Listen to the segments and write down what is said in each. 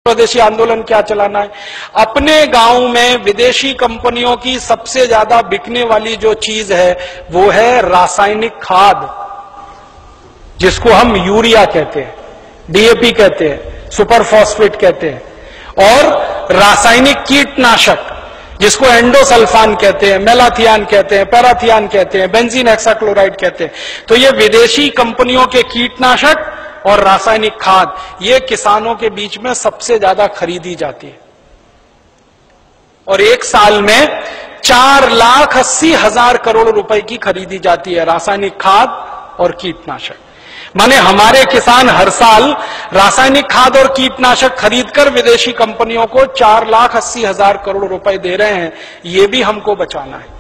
स्वदेशी आंदोलन क्या चलाना है। अपने गांव में विदेशी कंपनियों की सबसे ज्यादा बिकने वाली जो चीज है वो है रासायनिक खाद, जिसको हम यूरिया कहते हैं, डीएपी कहते हैं, सुपर फॉस्फेट कहते हैं, और रासायनिक कीटनाशक जिसको एंडोसल्फान कहते हैं, मेलाथियान कहते हैं, पैराथियान कहते हैं, बेंजीन हेक्साक्लोराइड कहते हैं। तो ये विदेशी कंपनियों के कीटनाशक और रासायनिक खाद ये किसानों के बीच में सबसे ज्यादा खरीदी जाती है, और एक साल में 4,80,000 करोड़ रुपए की खरीदी जाती है रासायनिक खाद और कीटनाशक। माने हमारे किसान हर साल रासायनिक खाद और कीटनाशक खरीदकर विदेशी कंपनियों को 4,80,000 करोड़ रुपए दे रहे हैं। ये भी हमको बचाना है।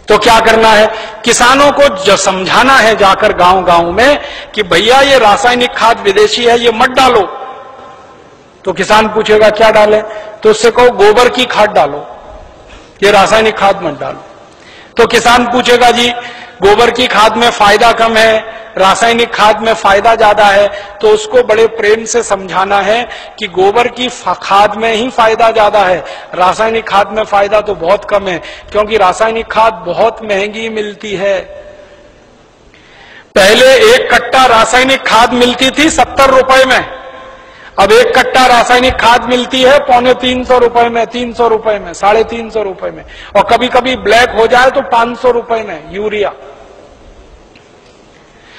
तो क्या करना है, किसानों को जो समझाना है जाकर गांव गांव में कि भैया ये रासायनिक खाद विदेशी है, ये मत डालो। तो किसान पूछेगा क्या डालें, तो उससे कहो गोबर की खाद डालो, ये रासायनिक खाद मत डालो। तो किसान पूछेगा जी गोबर की खाद में फायदा कम है, रासायनिक खाद में फायदा ज्यादा है। तो उसको बड़े प्रेम से समझाना है कि गोबर की खाद में ही फायदा ज्यादा है, रासायनिक खाद में फायदा तो बहुत कम है, क्योंकि रासायनिक खाद बहुत महंगी मिलती है। पहले एक कट्टा रासायनिक खाद मिलती थी 70 रुपए में, अब एक कट्टा रासायनिक खाद मिलती है 350 रुपए में, 300 रुपए में, 350 रुपए में, और कभी कभी ब्लैक हो जाए तो 500 रुपए में यूरिया।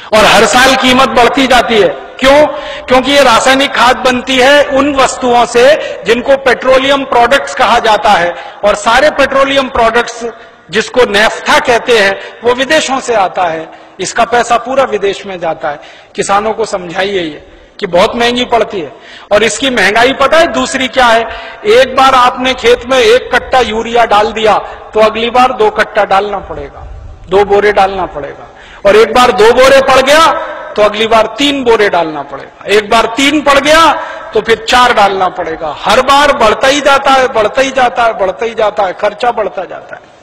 और हर साल कीमत बढ़ती जाती है। क्यों? क्योंकि ये रासायनिक खाद बनती है उन वस्तुओं से जिनको पेट्रोलियम प्रोडक्ट्स कहा जाता है, और सारे पेट्रोलियम प्रोडक्ट्स जिसको नेफ्था कहते हैं वो विदेशों से आता है। इसका पैसा पूरा विदेश में जाता है। किसानों को समझाइए ये कि बहुत महंगी पड़ती है। और इसकी महंगाई पता है दूसरी क्या है, एक बार आपने खेत में एक कट्टा यूरिया डाल दिया तो अगली बार 2 कट्टा डालना पड़ेगा, 2 बोरे डालना पड़ेगा, और एक बार 2 बोरे पड़ गया तो अगली बार 3 बोरे डालना पड़ेगा, एक बार 3 पड़ गया तो फिर 4 डालना पड़ेगा। हर बार बढ़ता ही जाता है, बढ़ता ही जाता है, बढ़ता ही जाता है, खर्चा बढ़ता जाता है।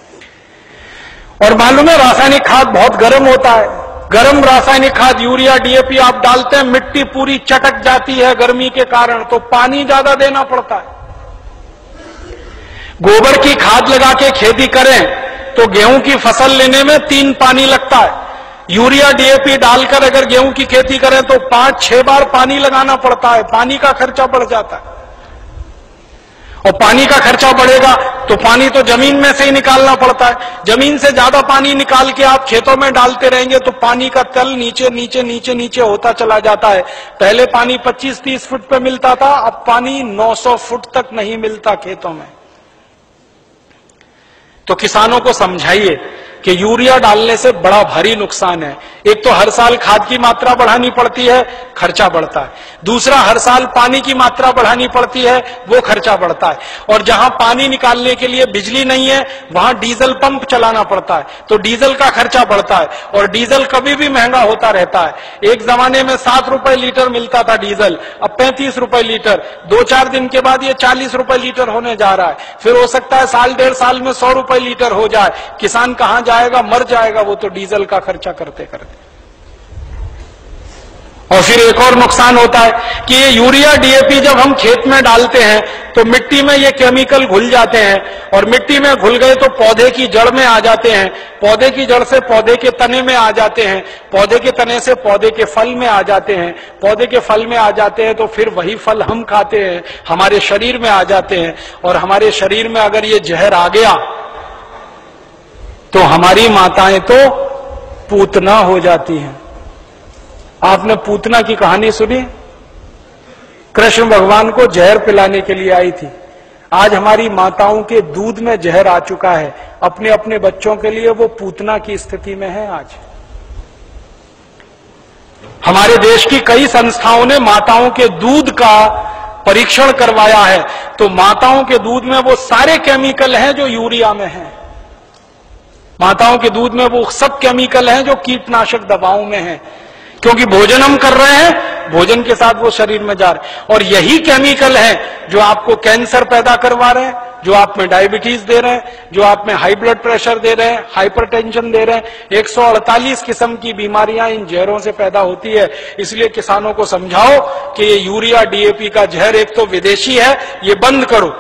और मालूम है रासायनिक खाद बहुत गर्म होता है। गर्म रासायनिक खाद यूरिया डीएपी आप डालते हैं, मिट्टी पूरी चटक जाती है गर्मी के कारण, तो पानी ज्यादा देना पड़ता है। गोबर की खाद लगा के खेती करें तो गेहूं की फसल लेने में 3 पानी लगता है। यूरिया डीएपी डालकर अगर गेहूं की खेती करें तो 5-6 बार पानी लगाना पड़ता है, पानी का खर्चा बढ़ जाता है। और पानी का खर्चा बढ़ेगा तो पानी तो जमीन में से ही निकालना पड़ता है। जमीन से ज्यादा पानी निकाल के आप खेतों में डालते रहेंगे तो पानी का तल नीचे नीचे नीचे नीचे होता चला जाता है। पहले पानी 25-30 फुट पे मिलता था, अब पानी 900 फुट तक नहीं मिलता खेतों में। तो किसानों को समझाइए कि यूरिया डालने से बड़ा भारी नुकसान है। एक तो हर साल खाद की मात्रा बढ़ानी पड़ती है, खर्चा बढ़ता है। दूसरा, हर साल पानी की मात्रा बढ़ानी पड़ती है, वो खर्चा बढ़ता है। और जहां पानी निकालने के लिए बिजली नहीं है वहां डीजल पंप चलाना पड़ता है, तो डीजल का खर्चा बढ़ता है। और डीजल कभी भी महंगा होता रहता है। एक जमाने में 7 रुपए लीटर मिलता था डीजल, अब 35 रुपए लीटर। 2-4 दिन के बाद ये 40 रुपए लीटर होने जा रहा है। फिर हो सकता है 1.5 साल में 100 रुपए लीटर हो जाए। किसान कहां जाएगा, मर जाएगा वो तो डीजल का खर्चा करते करते। और फिर एक और नुकसान होता है कि ये यूरिया डीएपी जब हम खेत में डालते हैं तो मिट्टी में ये केमिकल घुल जाते हैं, और मिट्टी में घुल गए तो पौधे की जड़ में आ जाते हैं, पौधे की जड़ से पौधे के तने में आ जाते हैं, पौधे के तने से पौधे के फल में आ जाते हैं, पौधे के फल में आ जाते हैं तो फिर वही फल हम खाते हैं, हमारे शरीर में आ जाते हैं। और हमारे शरीर में अगर ये जहर आ गया तो हमारी माताएं तो पूतना हो जाती हैं। आपने पूतना की कहानी सुनी? कृष्ण भगवान को जहर पिलाने के लिए आई थी। आज हमारी माताओं के दूध में जहर आ चुका है, अपने अपने बच्चों के लिए वो पूतना की स्थिति में है। आज हमारे देश की कई संस्थाओं ने माताओं के दूध का परीक्षण करवाया है, तो माताओं के दूध में वो सारे केमिकल हैं जो यूरिया में हैं। माताओं के दूध में वो सब केमिकल हैं जो कीटनाशक दवाओं में हैं, क्योंकि भोजन हम कर रहे हैं, भोजन के साथ वो शरीर में जा रहे हैं। और यही केमिकल हैं जो आपको कैंसर पैदा करवा रहे हैं, जो आप में डायबिटीज दे रहे हैं, जो आप में हाई ब्लड प्रेशर दे रहे हैं, हाइपरटेंशन दे रहे हैं। 148 किस्म की बीमारियां इन जहरों से पैदा होती है। इसलिए किसानों को समझाओ कि ये यूरिया डीएपी का जहर एक तो विदेशी है, ये बंद करो।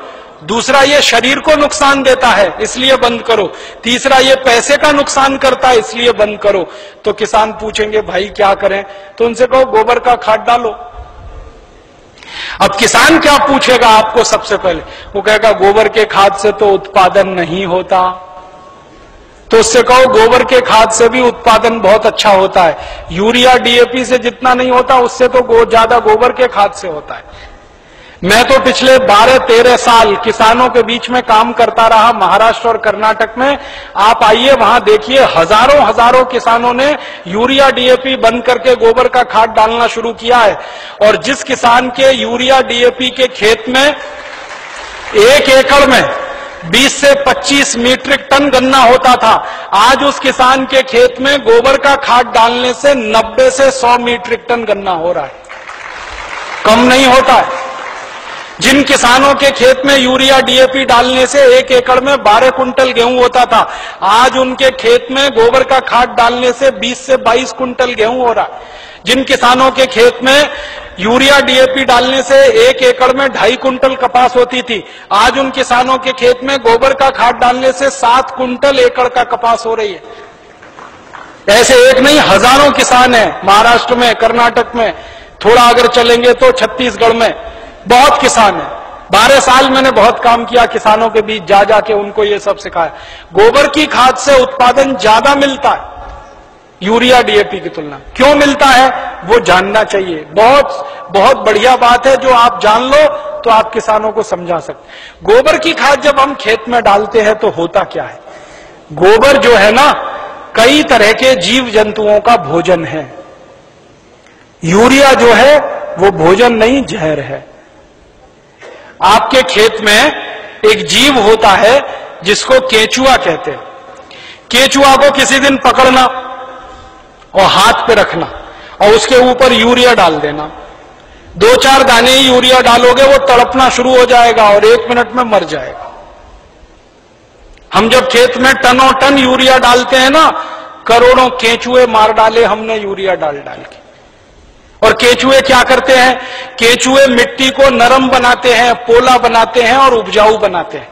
दूसरा, ये शरीर को नुकसान देता है, इसलिए बंद करो। तीसरा, ये पैसे का नुकसान करता है, इसलिए बंद करो। तो किसान पूछेंगे भाई क्या करें? तो उनसे कहो गोबर का खाद डालो। अब किसान क्या पूछेगा आपको? सबसे पहले वो कहेगा गोबर के खाद से तो उत्पादन नहीं होता। तो उससे कहो गोबर के खाद से भी उत्पादन बहुत अच्छा होता है। यूरिया डीएपी से जितना नहीं होता उससे तो ज्यादा गोबर के खाद से होता है। मैं तो पिछले 12-13 साल किसानों के बीच में काम करता रहा, महाराष्ट्र और कर्नाटक में। आप आइए वहां देखिए, हजारों किसानों ने यूरिया डीएपी बंद करके गोबर का खाद डालना शुरू किया है। और जिस किसान के यूरिया डीएपी के खेत में 1 एकड़ में 20 से 25 मीट्रिक टन गन्ना होता था, आज उस किसान के खेत में गोबर का खाद डालने से 90 से 100 मीट्रिक टन गन्ना हो रहा है, कम नहीं होता है। जिन किसानों के खेत में यूरिया डीएपी डालने से 1 एकड़ में 12 कुंटल गेहूं होता था, आज उनके खेत में गोबर का खाद डालने से 20 से 22 कुंटल गेहूं हो रहा है। जिन किसानों के खेत में यूरिया डीएपी डालने से 1 एकड़ में 2.5 कुंटल कपास होती थी, आज उन किसानों के खेत में गोबर का खाद डालने से 7 कुंटल एकड़ का कपास हो रही है। ऐसे एक नहीं, हजारों किसान हैं महाराष्ट्र में, कर्नाटक में, थोड़ा अगर चलेंगे तो छत्तीसगढ़ में बहुत किसान है। 12 साल मैंने बहुत काम किया किसानों के बीच, जा जाके उनको ये सब सिखाया। गोबर की खाद से उत्पादन ज्यादा मिलता है यूरिया डीएपी की तुलना। क्यों मिलता है वो जानना चाहिए। बहुत बढ़िया बात है, जो आप जान लो तो आप किसानों को समझा सकते। गोबर की खाद जब हम खेत में डालते हैं तो होता क्या है? गोबर जो है ना, कई तरह के जीव जंतुओं का भोजन है। यूरिया जो है वो भोजन नहीं, जहर है। आपके खेत में एक जीव होता है जिसको केंचुआ कहते हैं। केंचुआ को किसी दिन पकड़ना और हाथ पे रखना और उसके ऊपर यूरिया डाल देना। 2-4 दाने ही यूरिया डालोगे, वो तड़पना शुरू हो जाएगा और 1 मिनट में मर जाएगा। हम जब खेत में टनों टन यूरिया डालते हैं ना, करोड़ों केंचुए मार डाले हमने यूरिया डाल डाल के। और केंचुए क्या करते हैं? केंचुए मिट्टी को नरम बनाते हैं, पोला बनाते हैं और उपजाऊ बनाते हैं।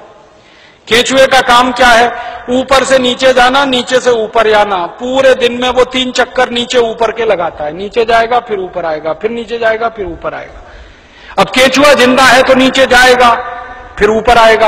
केंचुए का काम क्या है? ऊपर से नीचे जाना, नीचे से ऊपर आना। पूरे दिन में वो 3 चक्कर नीचे ऊपर के लगाता है। नीचे जाएगा फिर ऊपर आएगा, फिर नीचे जाएगा फिर ऊपर आएगा। अब केंचुआ जिंदा है तो नीचे जाएगा फिर ऊपर आएगा।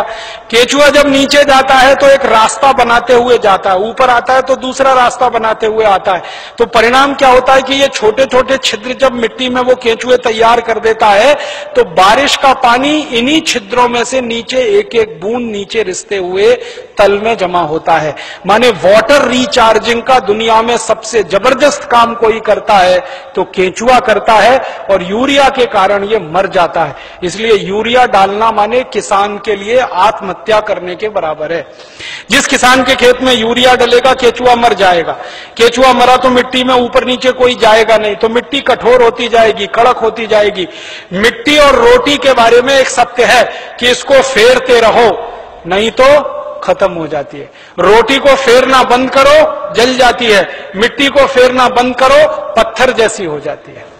केंचुआ जब नीचे जाता है तो एक रास्ता बनाते हुए जाता है, ऊपर आता है तो दूसरा रास्ता बनाते हुए आता है। तो परिणाम क्या होता है कि ये छोटे छोटे छिद्र जब मिट्टी में वो केंचुए तैयार कर देता है, तो बारिश का पानी इन्हीं छिद्रों में से नीचे एक एक बूंद नीचे रिसते हुए तल में जमा होता है। माने वाटर रिचार्जिंग का दुनिया में सबसे जबरदस्त काम कोई करता है तो केंचुआ करता है, और यूरिया के कारण ये मर जाता है। इसलिए यूरिया डालना माने किसान के लिए आत्महत्या करने के बराबर है। जिस किसान के खेत में यूरिया डलेगा, केंचुआ मर जाएगा। केंचुआ मरा तो मिट्टी में ऊपर नीचे कोई जाएगा नहीं, तो मिट्टी कठोर होती जाएगी, कड़क होती जाएगी। मिट्टी और रोटी के बारे में एक सत्य है कि इसको फेरते रहो, नहीं तो खत्म हो जाती है। रोटी को फेरना बंद करो, जल जाती है। मिट्टी को फेरना बंद करो, पत्थर जैसी हो जाती है।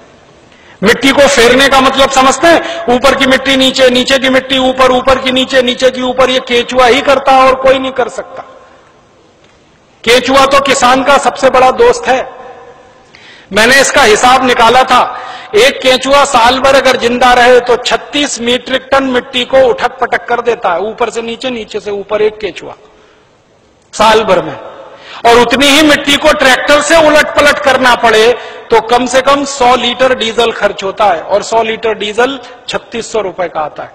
मिट्टी को फेरने का मतलब समझते हैं? ऊपर की मिट्टी नीचे, नीचे की मिट्टी ऊपर, ऊपर की नीचे, नीचे की ऊपर। ये केंचुआ ही करता है और कोई नहीं कर सकता। केंचुआ तो किसान का सबसे बड़ा दोस्त है। मैंने इसका हिसाब निकाला था, एक केंचुआ साल भर अगर जिंदा रहे तो 36 मीट्रिक टन मिट्टी को उठक पटक कर देता है, ऊपर से नीचे, नीचे से ऊपर, एक केंचुआ साल भर में। और उतनी ही मिट्टी को ट्रैक्टर से उलट पलट करना पड़े तो कम से कम 100 लीटर डीजल खर्च होता है, और 100 लीटर डीजल 3600 रुपए का आता है।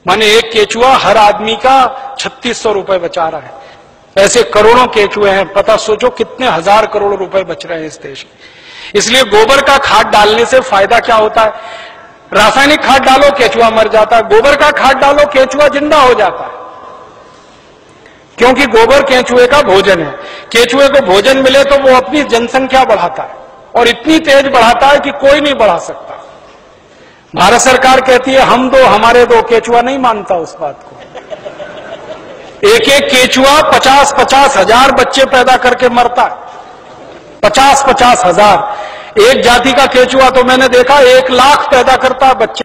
माने एक केंचुआ हर आदमी का 3600 रुपए बचा रहा है। ऐसे करोड़ों केंचुए हैं, पता सोचो कितने हजार करोड़ रुपए बच रहे हैं इस देश में। इसलिए गोबर का खाद डालने से फायदा क्या होता है? रासायनिक खाद डालो, केंचुआ मर जाता है। गोबर का खाद डालो, केंचुआ जिंदा हो जाता है, क्योंकि गोबर केंचुए का भोजन है। केंचुए को भोजन मिले तो वो अपनी जनसंख्या बढ़ाता है, और इतनी तेज बढ़ाता है कि कोई नहीं बढ़ा सकता। भारत सरकार कहती है हम दो हमारे दो, केचुआ नहीं मानता उस बात को। एक एक केचुआ 50-50 हजार बच्चे पैदा करके मरता है, 50-50 हजार। एक जाति का केचुआ तो मैंने देखा 1 लाख पैदा करता है बच्चे।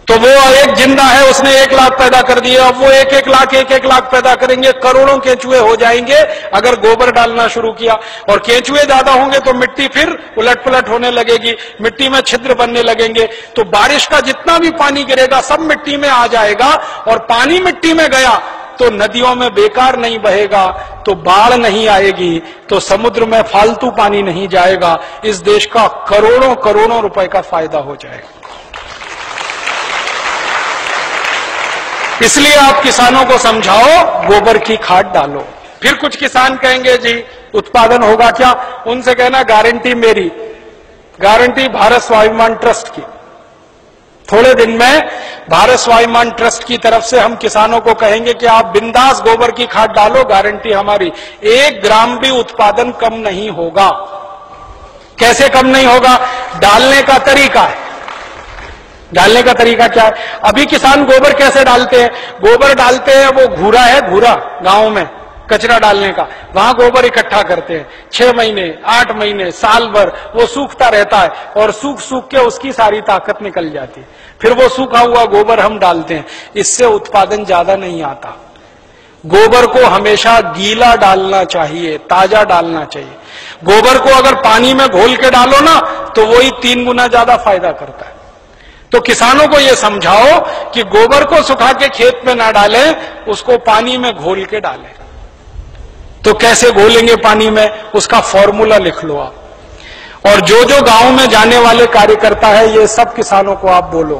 तो वो एक जिंदा है, उसने 1 लाख पैदा कर दिए, अब वो 1-1 लाख पैदा करेंगे, करोड़ों केचुए हो जाएंगे अगर गोबर डालना शुरू किया। और केचुए ज्यादा होंगे तो मिट्टी फिर उलट पुलट होने लगेगी, मिट्टी में छिद्र बनने लगेंगे, तो बारिश का जितना भी पानी गिरेगा सब मिट्टी में आ जाएगा। और पानी मिट्टी में गया तो नदियों में बेकार नहीं बहेगा, तो बाढ़ नहीं आएगी, तो समुद्र में फालतू पानी नहीं जाएगा। इस देश का करोड़ों करोड़ों रुपए का फायदा हो जाएगा। इसलिए आप किसानों को समझाओ गोबर की खाद डालो। फिर कुछ किसान कहेंगे जी उत्पादन होगा क्या? उनसे कहना गारंटी मेरी, गारंटी भारत स्वाभिमान ट्रस्ट की। थोड़े दिन में भारत स्वाभिमान ट्रस्ट की तरफ से हम किसानों को कहेंगे कि आप बिंदास गोबर की खाद डालो, गारंटी हमारी, 1 ग्राम भी उत्पादन कम नहीं होगा। कैसे कम नहीं होगा? डालने का तरीका है। डालने का तरीका क्या है? अभी किसान गोबर कैसे डालते हैं? गोबर डालते हैं, वो घूरा है, घूरा गांव में कचरा डालने का, वहां गोबर इकट्ठा करते हैं। 6 महीने 8 महीने साल भर वो सूखता रहता है और सूख सूख के उसकी सारी ताकत निकल जाती है। फिर वो सूखा हुआ गोबर हम डालते हैं, इससे उत्पादन ज्यादा नहीं आता। गोबर को हमेशा गीला डालना चाहिए, ताजा डालना चाहिए। गोबर को अगर पानी में घोल के डालो ना तो वही 3 गुना ज्यादा फायदा करता है। तो किसानों को यह समझाओ कि गोबर को सुखा के खेत में ना डालें, उसको पानी में घोल के डालें। तो कैसे घोलेंगे पानी में? उसका फॉर्मूला लिख लो आप। और जो जो गांव में जाने वाले कार्यकर्ता है, ये सब किसानों को आप बोलो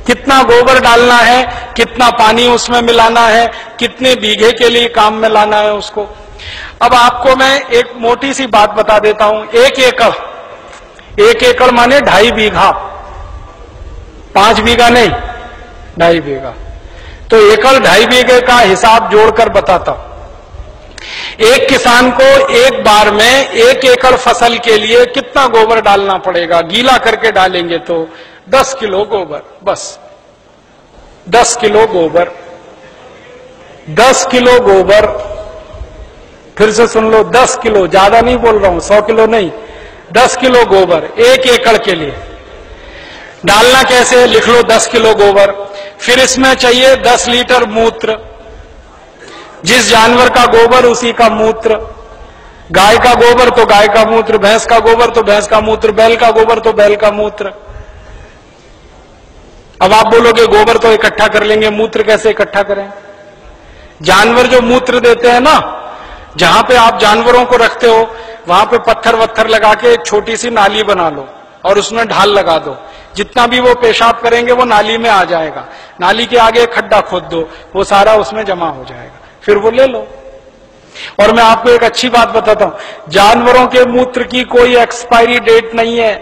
कितना गोबर डालना है, कितना पानी उसमें मिलाना है, कितने बीघे के लिए काम में लाना है उसको। अब आपको मैं एक मोटी सी बात बता देता हूं। 1 एकड़ माने 2.5 बीघा, 5 बीघा नहीं, 2.5 बीघा। तो 2.5 बीघे का हिसाब जोड़कर बताता हूं। एक किसान को एक बार में 1 एकड़ फसल के लिए कितना गोबर डालना पड़ेगा? गीला करके डालेंगे तो 10 किलो गोबर, बस 10 किलो गोबर, 10 किलो गोबर। फिर से सुन लो, 10 किलो, ज्यादा नहीं बोल रहा हूं, 100 किलो नहीं, 10 किलो गोबर 1 एकड़ के लिए डालना। कैसे? लिख लो 10 किलो गोबर। फिर इसमें चाहिए 10 लीटर मूत्र, जिस जानवर का गोबर उसी का मूत्र। गाय का गोबर तो गाय का मूत्र, भैंस का गोबर तो भैंस का मूत्र, बैल का गोबर तो बैल का मूत्र। अब आप बोलोगे गोबर तो इकट्ठा कर लेंगे, मूत्र कैसे इकट्ठा करें? जानवर जो मूत्र देते हैं ना, जहां पे आप जानवरों को रखते हो वहां पे पत्थर वत्थर लगा के एक छोटी सी नाली बना लो और उसमें ढाल लगा दो। जितना भी वो पेशाब करेंगे वो नाली में आ जाएगा। नाली के आगे एक खड्डा खोद दो, वो सारा उसमें जमा हो जाएगा, फिर वो ले लो। और मैं आपको एक अच्छी बात बताता हूं, जानवरों के मूत्र की कोई एक्सपायरी डेट नहीं है।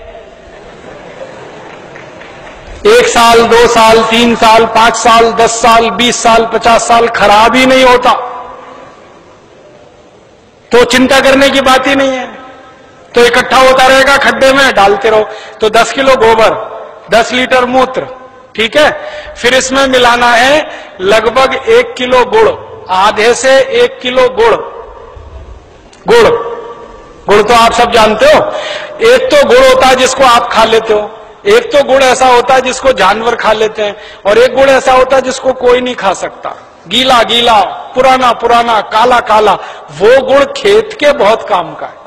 1 साल, 2 साल, 3 साल, 5 साल, 10 साल, 20 साल, 50 साल खराब ही नहीं होता। तो चिंता करने की बात ही नहीं है। तो इकट्ठा होता रहेगा खड्डे में, डालते रहो। तो 10 किलो गोबर, 10 लीटर मूत्र, ठीक है। फिर इसमें मिलाना है लगभग 1 किलो गुड़, आधे से 1 किलो गुड़। गुड़ तो आप सब जानते हो। एक तो गुड़ होता है जिसको आप खा लेते हो, एक तो गुड़ ऐसा होता है जिसको जानवर खा लेते हैं, और एक गुड़ ऐसा होता है जिसको कोई नहीं खा सकता, गीला गीला, पुराना पुराना, काला काला। वो गुड़ खेत के बहुत काम का है।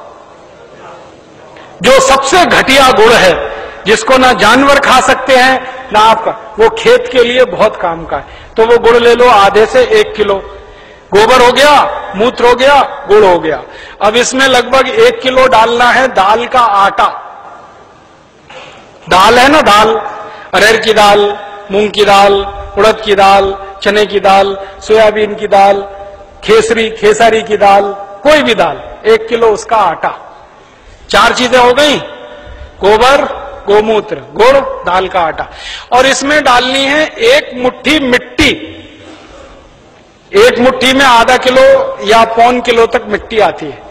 जो सबसे घटिया गुड़ है, जिसको ना जानवर खा सकते हैं ना आपका, वो खेत के लिए बहुत काम का है। तो वो गुड़ ले लो, आधे से 1 किलो। गोबर हो गया, मूत्र हो गया, गुड़ हो गया। अब इसमें लगभग 1 किलो डालना है दाल का आटा। दाल है ना, दाल, अरहर की दाल, मूंग की दाल, उड़द की दाल, चने की दाल, सोयाबीन की दाल, खेसारी की दाल, कोई भी दाल, 1 किलो उसका आटा। 4 चीजें हो गई, गोबर, गोमूत्र, गुड़, दाल का आटा। और इसमें डालनी है 1 मुट्ठी मिट्टी। 1 मुट्ठी में आधा किलो या 1.25 किलो तक मिट्टी आती है।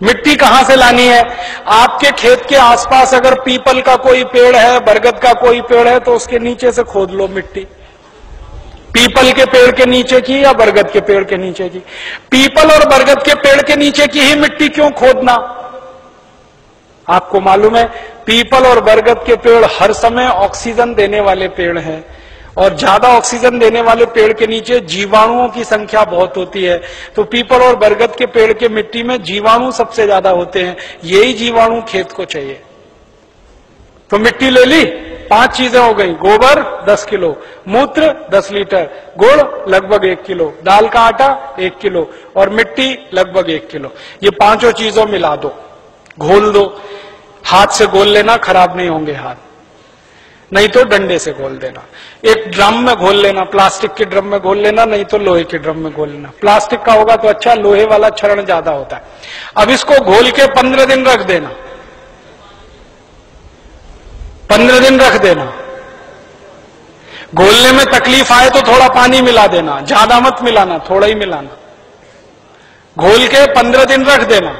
मिट्टी कहां से लानी है? आपके खेत के आसपास अगर पीपल का कोई पेड़ है, बरगद का कोई पेड़ है, तो उसके नीचे से खोद लो मिट्टी। पीपल के पेड़ के नीचे की या बरगद के पेड़ के नीचे की? पीपल और बरगद के पेड़ के नीचे की ही मिट्टी क्यों खोदना? आपको मालूम है पीपल और बरगद के पेड़ हर समय ऑक्सीजन देने वाले पेड़ हैं, और ज्यादा ऑक्सीजन देने वाले पेड़ के नीचे जीवाणुओं की संख्या बहुत होती है। तो पीपल और बरगद के पेड़ के मिट्टी में जीवाणु सबसे ज्यादा होते हैं, यही जीवाणु खेत को चाहिए। तो मिट्टी ले ली, 5 चीजें हो गई, गोबर 10 किलो, मूत्र 10 लीटर, गुड़ लगभग 1 किलो, दाल का आटा 1 किलो और मिट्टी लगभग 1 किलो। ये 5 चीजों मिला दो, घोल दो। हाथ से घोल लेना, खराब नहीं होंगे हाथ, नहीं तो डंडे से घोल देना। एक ड्रम में घोल लेना, प्लास्टिक के ड्रम में घोल लेना, नहीं तो लोहे के ड्रम में घोल लेना। प्लास्टिक का होगा तो अच्छा, लोहे वाला क्षरण ज्यादा होता है। अब इसको घोल के 15 दिन रख देना, 15 दिन रख देना। घोलने में तकलीफ आए तो थोड़ा पानी मिला देना, ज्यादा मत मिलाना, थोड़ा ही मिलाना। घोल के 15 दिन रख देना।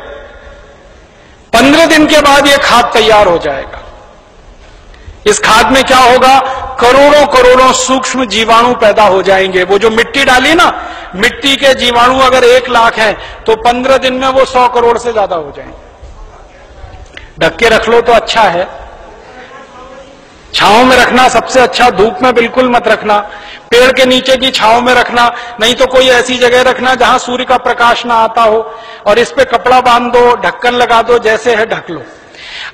15 दिन के बाद ये खाद तैयार हो जाएगा। इस खाद में क्या होगा? करोड़ों करोड़ों सूक्ष्म जीवाणु पैदा हो जाएंगे। वो जो मिट्टी डाली ना, मिट्टी के जीवाणु अगर 1 लाख हैं तो 15 दिन में वो 100 करोड़ से ज्यादा हो जाएंगे। ढक के रख लो तो अच्छा है, छांव में रखना सबसे अच्छा, धूप में बिल्कुल मत रखना। पेड़ के नीचे की छांव में रखना, नहीं तो कोई ऐसी जगह रखना जहां सूर्य का प्रकाश ना आता हो, और इस पे कपड़ा बांध दो, ढक्कन लगा दो, जैसे है ढक लो।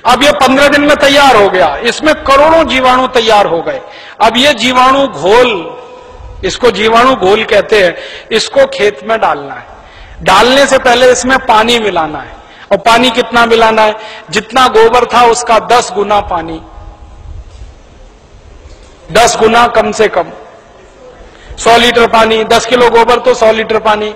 अब ये 15 दिन में तैयार हो गया, इसमें करोड़ों जीवाणु तैयार हो गए। अब ये जीवाणु घोल, इसको जीवाणु घोल कहते हैं, इसको खेत में डालना है। डालने से पहले इसमें पानी मिलाना है, और पानी कितना मिलाना है? जितना गोबर था उसका 10 गुना पानी, 10 गुना कम से कम 100 लीटर पानी। 10 किलो गोबर तो 100 लीटर पानी,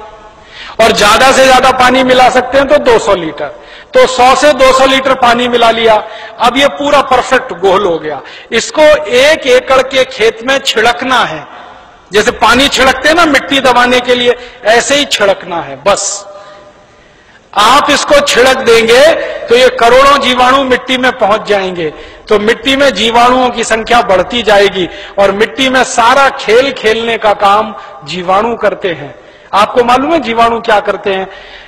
और ज्यादा से ज्यादा पानी मिला सकते हैं तो 200 लीटर। तो 100 से 200 लीटर पानी मिला लिया। अब ये पूरा परफेक्ट घोल हो गया। इसको 1 एकड़ के खेत में छिड़कना है। जैसे पानी छिड़कते हैं ना मिट्टी दबाने के लिए, ऐसे ही छिड़कना है बस। आप इसको छिड़क देंगे तो ये करोड़ों जीवाणु मिट्टी में पहुंच जाएंगे। तो मिट्टी में जीवाणुओं की संख्या बढ़ती जाएगी, और मिट्टी में सारा खेल खेलने का काम जीवाणु करते हैं। आपको मालूम है जीवाणु क्या करते हैं?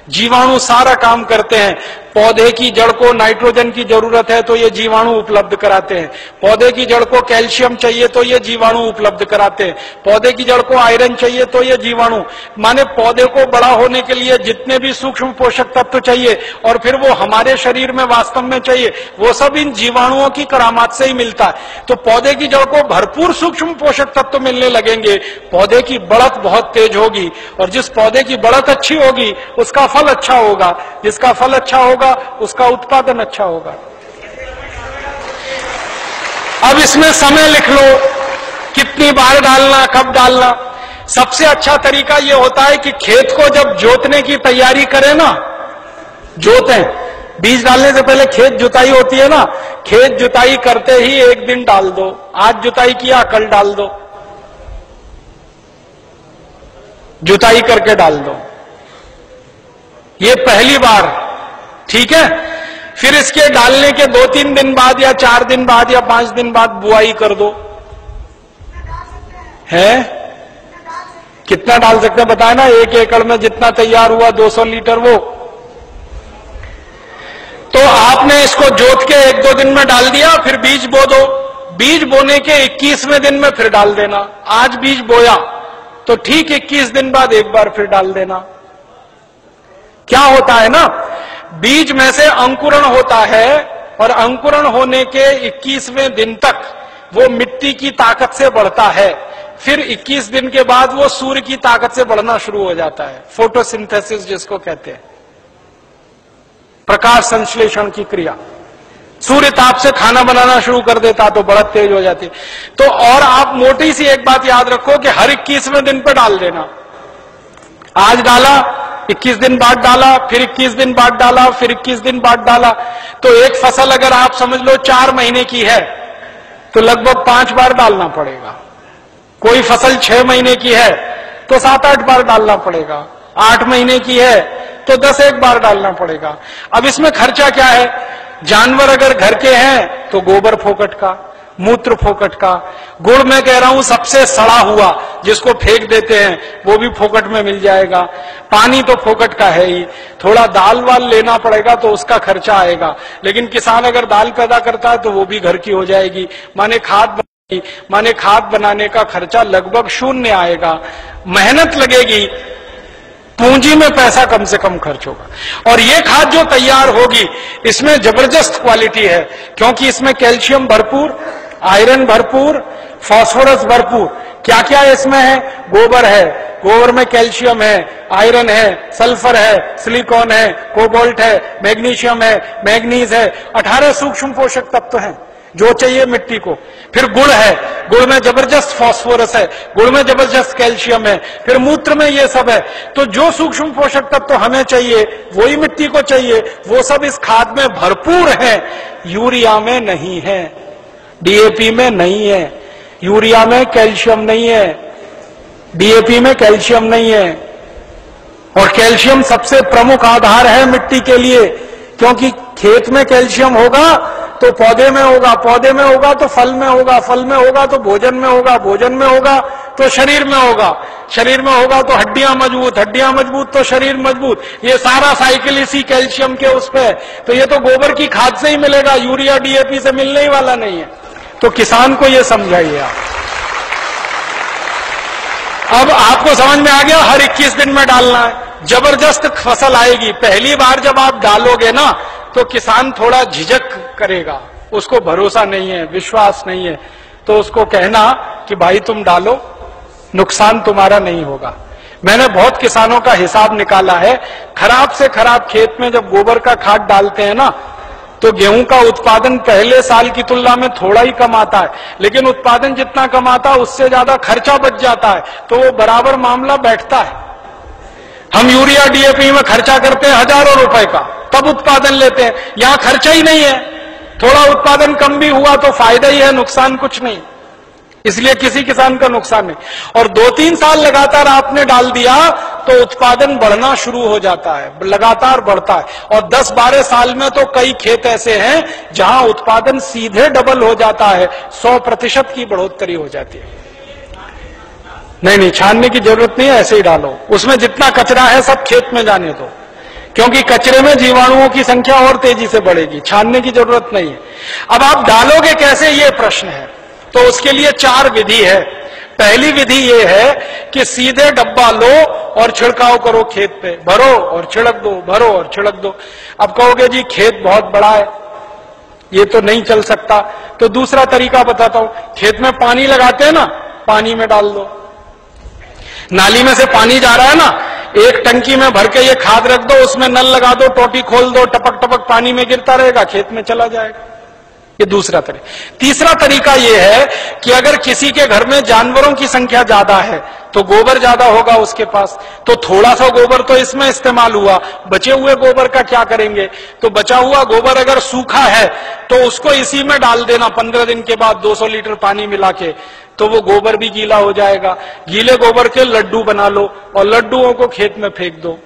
जीवाणु सारा काम करते हैं। पौधे की जड़ को नाइट्रोजन की जरूरत है तो ये जीवाणु उपलब्ध कराते हैं। पौधे की जड़ को कैल्शियम चाहिए तो ये जीवाणु उपलब्ध कराते हैं। पौधे की जड़ को आयरन चाहिए तो ये जीवाणु, माने पौधे को बड़ा होने के लिए जितने भी सूक्ष्म पोषक तत्व चाहिए और फिर वो हमारे शरीर में वास्तव में चाहिए, वो सब इन जीवाणुओं की करामात से ही मिलता है। तो पौधे की जड़ को भरपूर सूक्ष्म पोषक तत्व मिलने लगेंगे, पौधे की बढ़त बहुत तेज होगी, और जिस पौधे की बढ़त अच्छी होगी उसका फल अच्छा होगा, जिसका फल अच्छा होगा उसका उत्पादन अच्छा होगा। अब इसमें समय लिख लो, कितनी बार डालना, कब डालना। सबसे अच्छा तरीका यह होता है कि खेत को जब जोतने की तैयारी करें ना, जोतें, बीज डालने से पहले खेत जुताई होती है ना, खेत जुताई करते ही 1 दिन डाल दो। आज जुताई किया, कल डाल दो, जुताई करके डाल दो। ये पहली बार, ठीक है। फिर इसके डालने के 2-3 दिन बाद या 4 दिन बाद या 5 दिन बाद बुआई कर दो। है कितना डाल सकते हैं बताए ना? 1 एकड़ में जितना तैयार हुआ 200 लीटर वो। तो आपने इसको जोत के 1-2 दिन में डाल दिया, फिर बीज बो दो। बीज बोने के 21वें दिन में फिर डाल देना। आज बीज बोया तो ठीक 21 दिन बाद एक बार फिर डाल देना। क्या होता है ना, बीज में से अंकुरण होता है, और अंकुरण होने के 21वें दिन तक वो मिट्टी की ताकत से बढ़ता है। फिर 21 दिन के बाद वो सूर्य की ताकत से बढ़ना शुरू हो जाता है, फोटोसिंथेसिस जिसको कहते हैं, प्रकाश संश्लेषण की क्रिया। सूर्य ताप से खाना बनाना शुरू कर देता तो बढ़त तेज हो जाती। तो और आप मोटी सी एक बात याद रखो कि हर 21वें दिन पे डाल देना। आज डाला, 21 दिन बाद डाला, फिर 21 दिन बाद डाला, फिर 21 दिन बाद डाला। तो एक फसल अगर आप समझ लो 4 महीने की है तो लगभग 5 बार डालना पड़ेगा। कोई फसल 6 महीने की है तो 7-8 बार डालना पड़ेगा। 8 महीने की है तो 10 एक बार डालना पड़ेगा। अब इसमें खर्चा क्या है? जानवर अगर घर के हैं तो गोबर फोकट का, मूत्र फोकट का, गुड़ मैं कह रहा हूं सबसे सड़ा हुआ जिसको फेंक देते हैं वो भी फोकट में मिल जाएगा, पानी तो फोकट का है ही, थोड़ा दाल वाल लेना पड़ेगा तो उसका खर्चा आएगा, लेकिन किसान अगर दाल पैदा करता है तो वो भी घर की हो जाएगी, माने खाद बनाने का खर्चा लगभग शून्य आएगा। मेहनत लगेगी, पूंजी में पैसा कम से कम खर्च होगा। और ये खाद जो तैयार होगी इसमें जबरदस्त क्वालिटी है, क्योंकि इसमें कैल्शियम भरपूर, आयरन भरपूर, फास्फोरस भरपूर। क्या क्या इसमें है? गोबर है, गोबर में कैल्शियम है, आयरन है, सल्फर है, सिलिकॉन है, कोबाल्ट है, मैग्नीशियम है, मैग्नीज है, 18 सूक्ष्म पोषक तत्व हैं जो चाहिए मिट्टी को। फिर गुड़ है, गुड़ में जबरदस्त फास्फोरस है, गुड़ में जबरदस्त कैल्शियम है, फिर मूत्र में ये सब है। तो जो सूक्ष्म पोषक तत्व हमें चाहिए वही मिट्टी को चाहिए, वो सब इस खाद में भरपूर है। यूरिया में नहीं है, डीएपी में नहीं है, यूरिया में कैल्शियम नहीं है, डीएपी में कैल्शियम नहीं है। और कैल्शियम सबसे प्रमुख आधार है मिट्टी के लिए, क्योंकि खेत में कैल्शियम होगा तो पौधे में होगा, पौधे में होगा तो फल में होगा, फल में होगा तो भोजन में होगा, भोजन में होगा तो शरीर में होगा, शरीर में होगा तो हड्डियां मजबूत, हड्डियां मजबूत तो शरीर मजबूत। ये सारा साइकिल इसी कैल्शियम के उस पे। तो ये तो गोबर की खाद से ही मिलेगा, यूरिया डीएपी से मिलने ही वाला नहीं है। तो किसान को ये समझाइए आप। अब आपको समझ में आ गया, हर 21 दिन में डालना है, जबरदस्त फसल आएगी। पहली बार जब आप डालोगे ना तो किसान थोड़ा झिझक करेगा, उसको भरोसा नहीं है, विश्वास नहीं है, तो उसको कहना कि भाई तुम डालो, नुकसान तुम्हारा नहीं होगा। मैंने बहुत किसानों का हिसाब निकाला है, खराब से खराब खेत में जब गोबर का खाद डालते हैं ना तो गेहूं का उत्पादन पहले साल की तुलना में थोड़ा ही कम आता है, लेकिन उत्पादन जितना कम आता है उससे ज्यादा खर्चा बच जाता है, तो वो बराबर मामला बैठता है। हम यूरिया डीएपी में खर्चा करते हैं हजारों रुपए का, तब उत्पादन लेते हैं। यहां खर्चा ही नहीं है, थोड़ा उत्पादन कम भी हुआ तो फायदा ही है, नुकसान कुछ नहीं, इसलिए किसी किसान का नुकसान नहीं। और 2-3 साल लगातार आपने डाल दिया तो उत्पादन बढ़ना शुरू हो जाता है, लगातार बढ़ता है। और 10-12 साल में तो कई खेत ऐसे हैं जहां उत्पादन सीधे डबल हो जाता है, 100% की बढ़ोतरी हो जाती है। नहीं, छानने की जरूरत नहीं है, ऐसे ही डालो, उसमें जितना कचरा है सब खेत में जाने दो, क्योंकि कचरे में जीवाणुओं की संख्या और तेजी से बढ़ेगी, छानने की जरूरत नहीं है। अब आप डालोगे कैसे, ये प्रश्न है, तो उसके लिए 4 विधि है। पहली विधि ये है कि सीधे डब्बा लो और छिड़काव करो, खेत पे भरो और छिड़क दो, भरो और छिड़क दो। अब कहोगे जी खेत बहुत बड़ा है, ये तो नहीं चल सकता, तो दूसरा तरीका बताता हूं। खेत में पानी लगाते हैं ना, पानी में डाल दो, नाली में से पानी जा रहा है ना, एक टंकी में भर के ये खाद रख दो, उसमें नल लगा दो, टोटी खोल दो, टपक टपक पानी में गिरता रहेगा, खेत में चला जाएगा। ये दूसरा तरीका। तीसरा तरीका ये है कि अगर किसी के घर में जानवरों की संख्या ज्यादा है तो गोबर ज्यादा होगा उसके पास, तो थोड़ा सा गोबर तो इसमें इस्तेमाल हुआ, बचे हुए गोबर का क्या करेंगे, तो बचा हुआ गोबर अगर सूखा है तो उसको इसी में डाल देना 15 दिन के बाद 200 लीटर पानी मिला के, तो वो गोबर भी गीला हो जाएगा। गीले गोबर के लड्डू बना लो और लड्डुओं को खेत में फेंक दो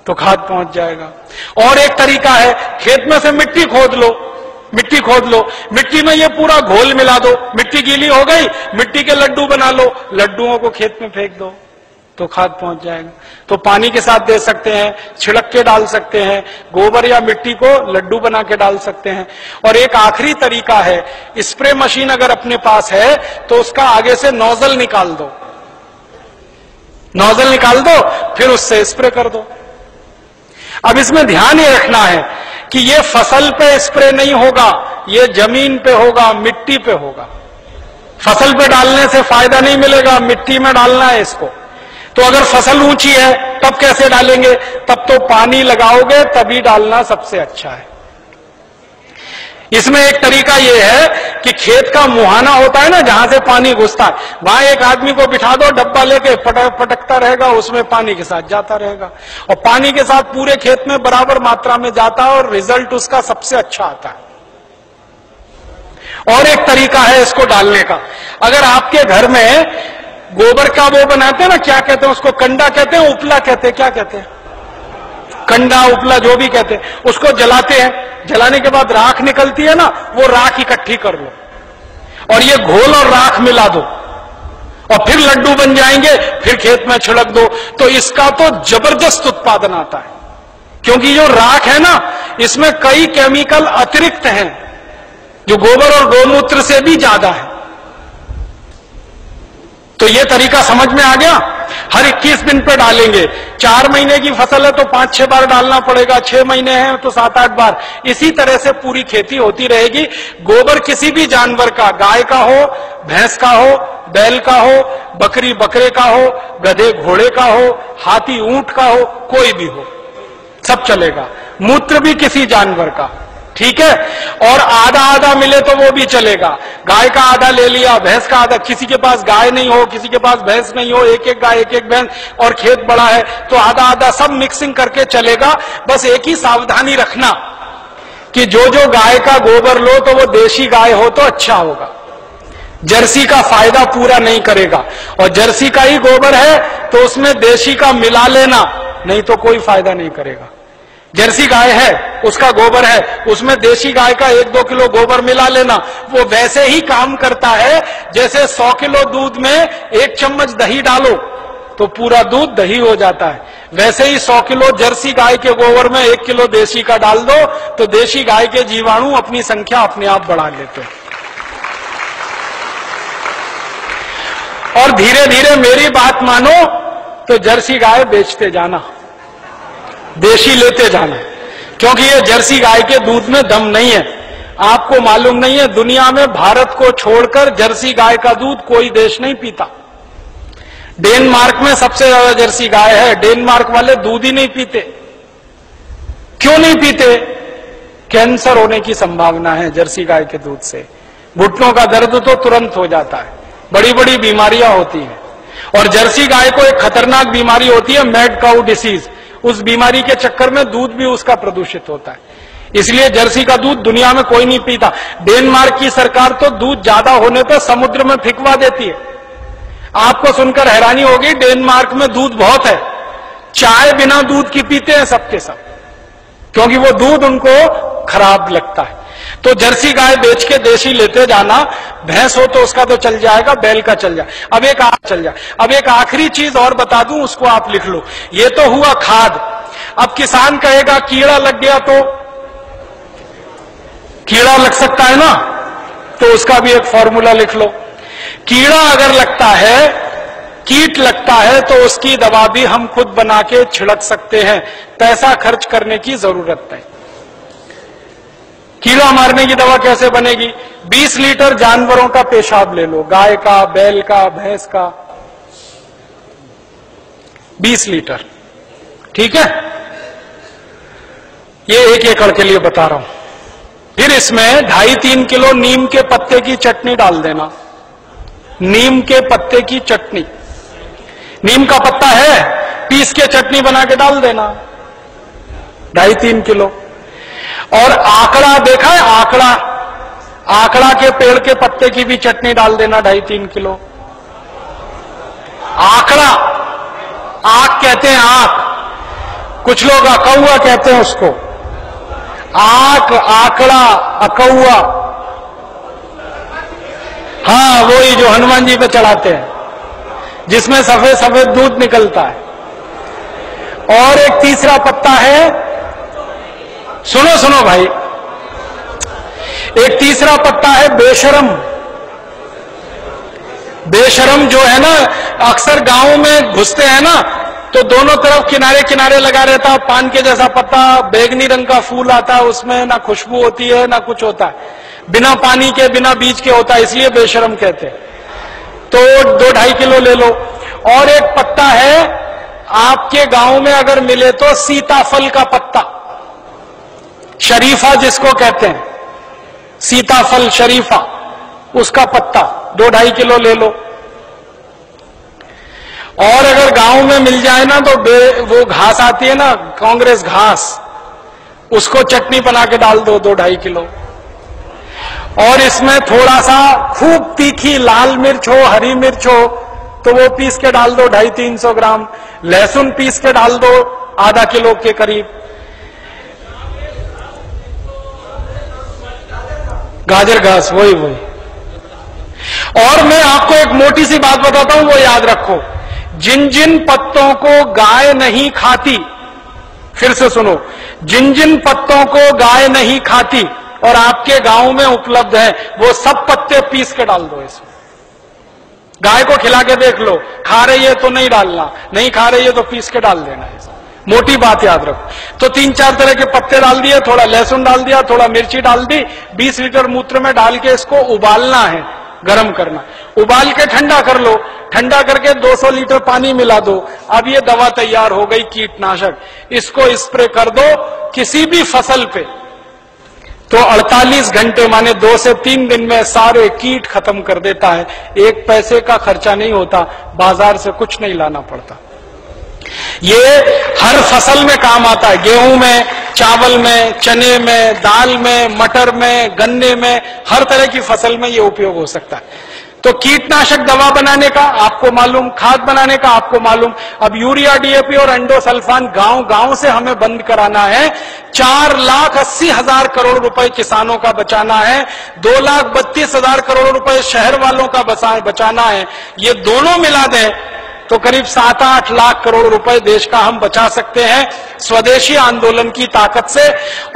तो खाद पहुंच जाएगा। और एक तरीका है, खेत में से मिट्टी खोद लो, मिट्टी खोद लो, मिट्टी में ये पूरा घोल मिला दो, मिट्टी गीली हो गई, मिट्टी के लड्डू बना लो, लड्डुओं को खेत में फेंक दो तो खाद पहुंच जाएगा। तो पानी के साथ दे सकते हैं, छिड़क के डाल सकते हैं, गोबर या मिट्टी को लड्डू बना के डाल सकते हैं। और एक आखिरी तरीका है, स्प्रे मशीन अगर अपने पास है तो उसका आगे से नोजल निकाल दो, नोजल निकाल दो, फिर उससे स्प्रे कर दो। अब इसमें ध्यान ये रखना है कि ये फसल पे स्प्रे नहीं होगा, ये जमीन पे होगा, मिट्टी पे होगा। फसल पे डालने से फायदा नहीं मिलेगा, मिट्टी में डालना है इसको। तो अगर फसल ऊंची है तब कैसे डालेंगे, तब तो पानी लगाओगे तभी डालना सबसे अच्छा है। इसमें एक तरीका यह है कि खेत का मुहाना होता है ना, जहां से पानी घुसता है, वहां एक आदमी को बिठा दो, डब्बा लेके पटकता रहेगा, उसमें पानी के साथ जाता रहेगा और पानी के साथ पूरे खेत में बराबर मात्रा में जाता है और रिजल्ट उसका सबसे अच्छा आता है। और एक तरीका है इसको डालने का, अगर आपके घर में गोबर का वो बनाते हैं ना, क्या कहते हैं उसको, कंडा कहते हैं, उपला कहते हैं, क्या कहते हैं, कंडा उपला जो भी कहते हैं, उसको जलाते हैं। जलाने के बाद राख निकलती है ना, वो राख इकट्ठी कर लो और ये घोल और राख मिला दो और फिर लड्डू बन जाएंगे, फिर खेत में छिड़क दो, तो इसका तो जबरदस्त उत्पादन आता है। क्योंकि जो राख है ना, इसमें कई केमिकल अतिरिक्त हैं जो गोबर और गौमूत्र से भी ज्यादा है। तो ये तरीका समझ में आ गया। हर 21 दिन पे डालेंगे। 4 महीने की फसल है तो 5-6 बार डालना पड़ेगा, 6 महीने हैं तो 7-8 बार। इसी तरह से पूरी खेती होती रहेगी। गोबर किसी भी जानवर का, गाय का हो, भैंस का हो, बैल का हो, बकरी बकरे का हो, गधे घोड़े का हो, हाथी ऊंट का हो, कोई भी हो, सब चलेगा। मूत्र भी किसी जानवर का, ठीक है। और आधा आधा मिले तो वो भी चलेगा। गाय का आधा ले लिया, भैंस का आधा, किसी के पास गाय नहीं हो, किसी के पास भैंस नहीं हो, एक एक गाय एक एक भैंस, और खेत बड़ा है तो आधा आधा, सब मिक्सिंग करके चलेगा। बस एक ही सावधानी रखना कि जो जो गाय का गोबर लो तो वो देशी गाय हो तो अच्छा होगा। जर्सी का फायदा पूरा नहीं करेगा, और जर्सी का ही गोबर है तो उसमें देशी का मिला लेना, नहीं तो कोई फायदा नहीं करेगा। जर्सी गाय है, उसका गोबर है, उसमें देशी गाय का 1-2 किलो गोबर मिला लेना, वो वैसे ही काम करता है जैसे 100 किलो दूध में 1 चम्मच दही डालो तो पूरा दूध दही हो जाता है। वैसे ही 100 किलो जर्सी गाय के गोबर में 1 किलो देशी का डाल दो तो देशी गाय के जीवाणु अपनी संख्या अपने आप बढ़ा लेते हैं। और धीरे धीरे मेरी बात मानो तो जर्सी गाय बेचते जाना, देशी लेते जाना, क्योंकि ये जर्सी गाय के दूध में दम नहीं है। आपको मालूम नहीं है, दुनिया में भारत को छोड़कर जर्सी गाय का दूध कोई देश नहीं पीता। डेनमार्क में सबसे ज्यादा जर्सी गाय है, डेनमार्क वाले दूध ही नहीं पीते। क्यों नहीं पीते? कैंसर होने की संभावना है जर्सी गाय के दूध से। घुटनों का दर्द तो तुरंत हो जाता है, बड़ी बड़ी बीमारियां होती हैं। और जर्सी गाय को एक खतरनाक बीमारी होती है, मैड काउ डिसीज। उस बीमारी के चक्कर में दूध भी उसका प्रदूषित होता है, इसलिए जर्सी का दूध दुनिया में कोई नहीं पीता। डेनमार्क की सरकार तो दूध ज्यादा होने पर समुद्र में फेंकवा देती है। आपको सुनकर हैरानी होगी, डेनमार्क में दूध बहुत है, चाय बिना दूध की पीते हैं सबके सब, क्योंकि वो दूध उनको खराब लगता है। तो जर्सी गाय बेच के देशी लेते जाना। भैंस हो तो उसका तो चल जाएगा, बैल का चल जाए। अब एक आखिरी चीज और बता दूं, उसको आप लिख लो। ये तो हुआ खाद। अब किसान कहेगा कीड़ा लग गया, तो कीड़ा लग सकता है ना, तो उसका भी एक फॉर्मूला लिख लो। कीड़ा अगर लगता है, कीट लगता है, तो उसकी दवा भी हम खुद बना के छिड़क सकते हैं, पैसा खर्च करने की जरूरत नहीं। कीड़ा मारने की दवा कैसे बनेगी? 20 लीटर जानवरों का पेशाब ले लो, गाय का, बैल का, भैंस का, 20 लीटर, ठीक है। ये 1 एकड़ के लिए बता रहा हूं। फिर इसमें 2.5-3 किलो नीम के पत्ते की चटनी डाल देना। नीम के पत्ते की चटनी, नीम का पत्ता है, पीस के चटनी बना के डाल देना, 2.5-3 किलो। और आकड़ा देखा है? आकड़ा के पेड़ के पत्ते की भी चटनी डाल देना, 2.5-3 किलो। आकड़ा, आक कहते हैं, आक, कुछ लोग अकौआ कहते हैं उसको। आक, आकड़ा, अकौआ, हाँ वही जो हनुमान जी पे चढ़ाते हैं, जिसमें सफेद सफेद दूध निकलता है। और एक तीसरा पत्ता है, सुनो भाई, एक तीसरा पत्ता है बेशरम। बेशरम जो है ना, अक्सर गांव में घुसते हैं ना, तो दोनों तरफ किनारे किनारे लगा रहता है, पान के जैसा पत्ता, बैगनी रंग का फूल आता है, उसमें ना खुशबू होती है ना कुछ होता है, बिना पानी के बिना बीज के होता है, इसलिए बेशरम कहते हैं। तो 2-2.5 किलो ले लो। और एक पत्ता है, आपके गांव में अगर मिले तो सीताफल का पत्ता, शरीफा जिसको कहते हैं, सीताफल शरीफा, उसका पत्ता 2-2.5 किलो ले लो। और अगर गांव में मिल जाए ना तो वो घास आती है ना, कांग्रेस घास, उसको चटनी बना के डाल दो 2-2.5 किलो। और इसमें थोड़ा सा खूब तीखी लाल मिर्च हो, हरी मिर्च हो तो वो पीस के डाल दो 250-300 ग्राम, लहसुन पीस के डाल दो आधा किलो के करीब, गाजर घास वही। और मैं आपको एक मोटी सी बात बताता हूं, वो याद रखो, जिन जिन पत्तों को गाय नहीं खाती, फिर से सुनो, जिन जिन पत्तों को गाय नहीं खाती और आपके गांव में उपलब्ध है, वो सब पत्ते पीस के डाल दो इसमें। गाय को खिला के देख लो, खा रही है तो नहीं डालना, नहीं खा रही है तो पीस के डाल देना है। मोटी बात याद रखो। तो 3-4 तरह के पत्ते डाल दिए, थोड़ा लहसुन डाल दिया, थोड़ा मिर्ची डाल दी, 20 लीटर मूत्र में डाल के इसको उबालना है, गर्म करना, उबाल के ठंडा कर लो, ठंडा करके 200 लीटर पानी मिला दो। अब ये दवा तैयार हो गई कीटनाशक, इसको स्प्रे कर दो किसी भी फसल पे, तो 48 घंटे माने 2 से 3 दिन में सारे कीट खत्म कर देता है। 1 पैसे का खर्चा नहीं होता, बाजार से कुछ नहीं लाना पड़ता। ये हर फसल में काम आता है, गेहूं में, चावल में, चने में, दाल में, मटर में, गन्ने में, हर तरह की फसल में ये उपयोग हो सकता है। तो कीटनाशक दवा बनाने का आपको मालूम, खाद बनाने का आपको मालूम। अब यूरिया, डीएपी और एंडोसल्फान गांव गांव से हमें बंद कराना है। 4,80,000 करोड़ रुपए किसानों का बचाना है, 2,32,000 करोड़ रुपए शहर वालों का बचाना है। ये दोनों मिला दें तो करीब 7-8 लाख करोड़ रुपए देश का हम बचा सकते हैं स्वदेशी आंदोलन की ताकत से।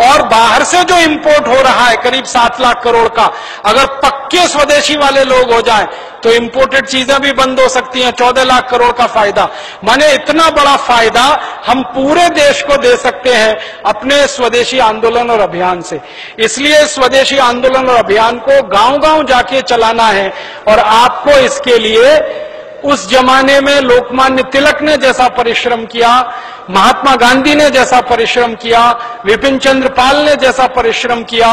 और बाहर से जो इंपोर्ट हो रहा है करीब 7 लाख करोड़ का, अगर पक्के स्वदेशी वाले लोग हो जाएं तो इंपोर्टेड चीजें भी बंद हो सकती हैं। 14 लाख करोड़ का फायदा, माने इतना बड़ा फायदा हम पूरे देश को दे सकते हैं अपने स्वदेशी आंदोलन और अभियान से। इसलिए स्वदेशी आंदोलन और अभियान को गांव गांव जाके चलाना है। और आपको इसके लिए उस जमाने में लोकमान्य तिलक ने जैसा परिश्रम किया, महात्मा गांधी ने जैसा परिश्रम किया, विपिन चंद्र पाल ने जैसा परिश्रम किया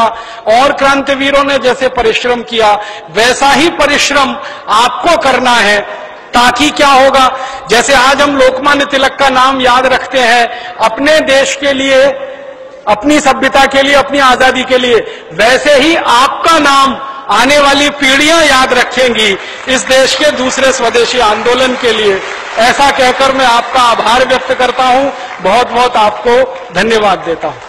और क्रांतिवीरों ने जैसे परिश्रम किया, वैसा ही परिश्रम आपको करना है। ताकि क्या होगा, जैसे आज हम लोकमान्य तिलक का नाम याद रखते हैं अपने देश के लिए, अपनी सभ्यता के लिए, अपनी आजादी के लिए, वैसे ही आपका नाम आने वाली पीढ़ियां याद रखेंगी इस देश के दूसरे स्वदेशी आंदोलन के लिए। ऐसा कहकर मैं आपका आभार व्यक्त करता हूं, बहुत बहुत आपको धन्यवाद देता हूं।